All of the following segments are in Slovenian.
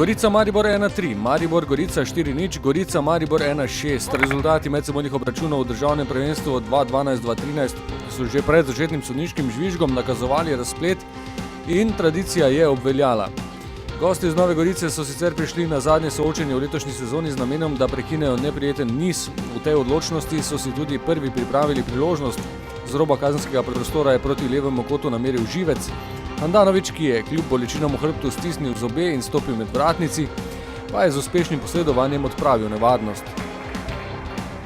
Gorica-Maribor 1-3, Maribor-Gorica 4-0, Gorica-Maribor 1-6. Rezultati medsebojnih obračunov v državnem prvenstvu 2-12-2-13 so že pred začetnim sodniškim žvižgom nakazovali razplet in tradicija je obveljala. Gosti iz Nove Gorice so sicer prišli na zadnje soočenje v letošnji sezoni z namenom, da prekinejo neprijeten niz. V tej odločnosti so si tudi prvi pripravili priložnost. Z roba kazenskega prostora je proti levemu kotu nameril Živec. Handanović, ki je kljub bolečinam v hrbtu stisnil zobe in stopil med vratnici, pa je z uspešnim posredovanjem odpravil nevarnost.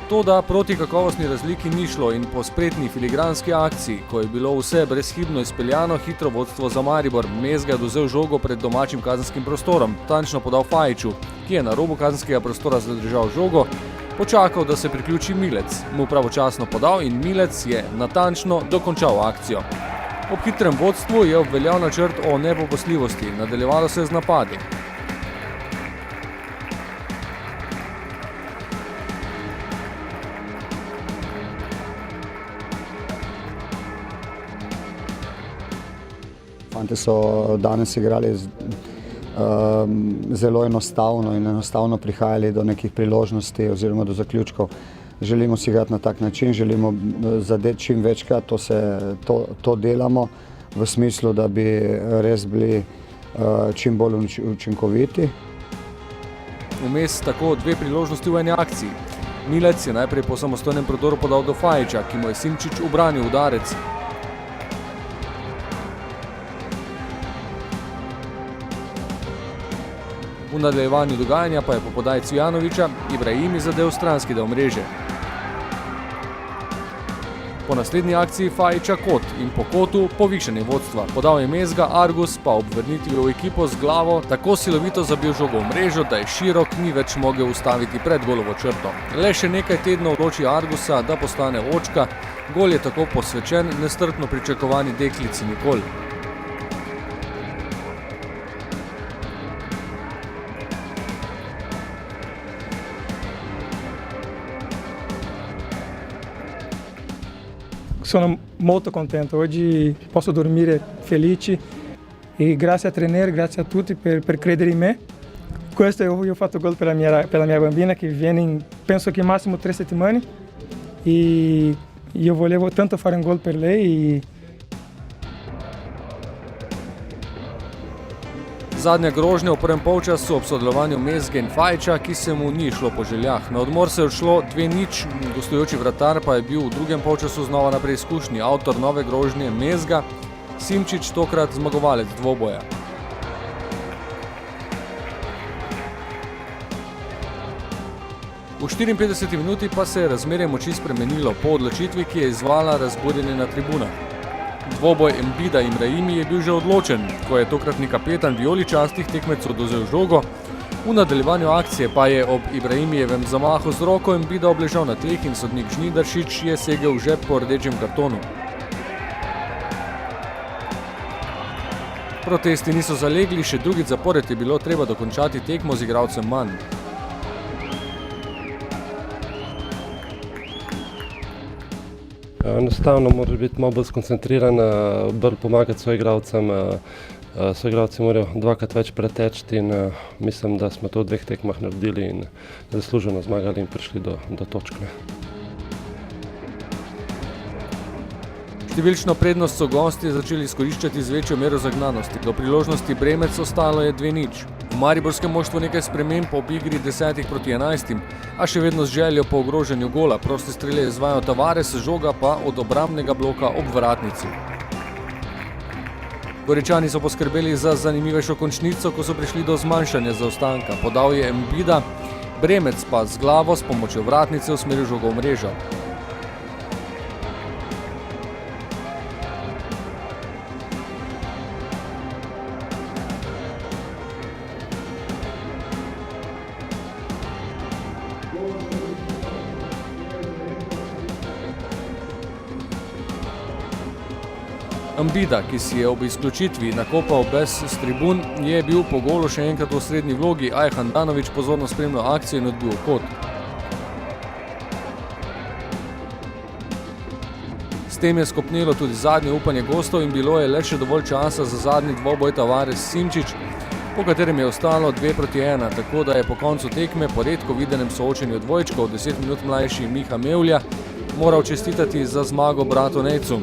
Toda proti kakovostni razliki ni šlo in po spretni filigranski akciji, ko je bilo vse brezhibno izpeljano, hitro vodstvo za Maribor. Mezga je dozel žogo pred domačim kazenskim prostorom, tančno podal Fajiću, ki je na robu kazenskega prostora zadržal žogo, počakal, da se priključi Milec, mu pravočasno podal in Milec je natančno dokončal akcijo. Ob hitrem vodstvu je obveljal načrt o nepopustljivosti, nadaljevalo se je z napadi. Fantje so danes igrali zelo enostavno in enostavno prihajali do nekih priložnosti oziroma do zaključkov. Želimo si igrati na tak način, želimo zadeti čim večkrat, to delamo v smislu, da bi res bili čim bolj učinkoviti. Vmes tako dve priložnosti v eni akciji. Milec je najprej po samostojnem prodoru podal do Fajića, ki mu je Simčič ubranil udarec. V nadaljevanju dogajanja pa je po podaji Cvijanovića Ibrahimi zadel stranski del mreže. Po naslednji akciji Fajića kot in po kotu povišanje vodstva. Podal je Mezga, Argus pa ob vrnitvi v ekipo z glavo tako silovito zabil žogo v mrežo, da je Širok ni več mogel ustaviti pred golovo črto. Le še nekaj tednov loči Argusa, da postane očka. Gol je tako posvečen nestrpno pričakovani deklici Nikol. Sono molto contento, oggi posso dormire felice e grazie a trainer, grazie a tutti per credere in me. Questo io ho fatto gol per la mia bambina che viene penso che massimo 3 settimane e io volevo tanto fare un gol per lei. Zadnja grožnja v prvem polčasu ob sodelovanju Mezge in Fajića, ki se mu ni šlo po željah. Na odmor se je odšlo 2-0, gostujoči vratar pa je bil v drugem polčasu znova na preizkušnji. Avtor nove grožnje Mezga, Simčič tokrat zmagovalec dvoboja. V 54 minuti pa se je razmerje moči spremenilo po odločitvi, ki je izvala razburjenje na tribunah. Dvoboj Embida in Ibrahimi je bil že odločen, ko je tokratni kapetan vijoličastih tekmecev dozel žogo. V nadaljevanju akcije pa je ob Ibrahimijevem zamahu z roko Embida obležal na tleh in sodnik Žnidaršič je segel v žep po rdečem kartonu. Protesti niso zalegli, še drugič zapored je bilo treba dokončati tekmo z igralcem manj. Enostavno moraš biti malo bolj skoncentriran, bolj pomagati soigralcem. Soigralci morajo dvakrat več preteči in mislim, da smo to v 2 tekmah naredili in zasluženo zmagali in prišli do točke. Številčno prednost so gosti začeli izkoriščati z večjo mero zagnanosti. Do priložnosti Bremec ostalo je 2-0. V mariborskem moštvu nekaj sprememb ob igri 10 proti 11, a še vedno z željo po ogrožanju gola. Proste strele je izvajal Tavares, žoga pa od obrambnega bloka ob vratnici. Goričani so poskrbeli za zanimivejšo končnico, ko so prišli do zmanjšanja zaostanka. Podal je Embida, Bremec pa z glavo s pomočjo vratnice usmeril žogo v mrežo. Embida, ki si je ob izključitvi nakopal bes s tribun, je bil po golu še enkrat v srednji vlogi, a je Handanović pozorno spremljal akcijo in odbil v kot. S tem je skopnelo tudi zadnje upanje gostov in bilo je le še dovolj časa za zadnji dvoboj Tavares Simčič. po katerem je ostalo 2-1, tako da je po koncu tekme po redko videnem soočenju dvojčkov 10 minut mlajši Miha Mevlja moral čestitati za zmago bratu Nejcu.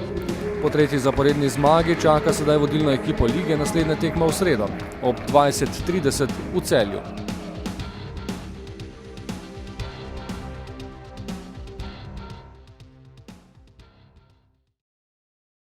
Po tretji zaporedni zmagi čaka sedaj vodilno ekipo lige naslednja tekma v sredo ob 20:30 v Celju.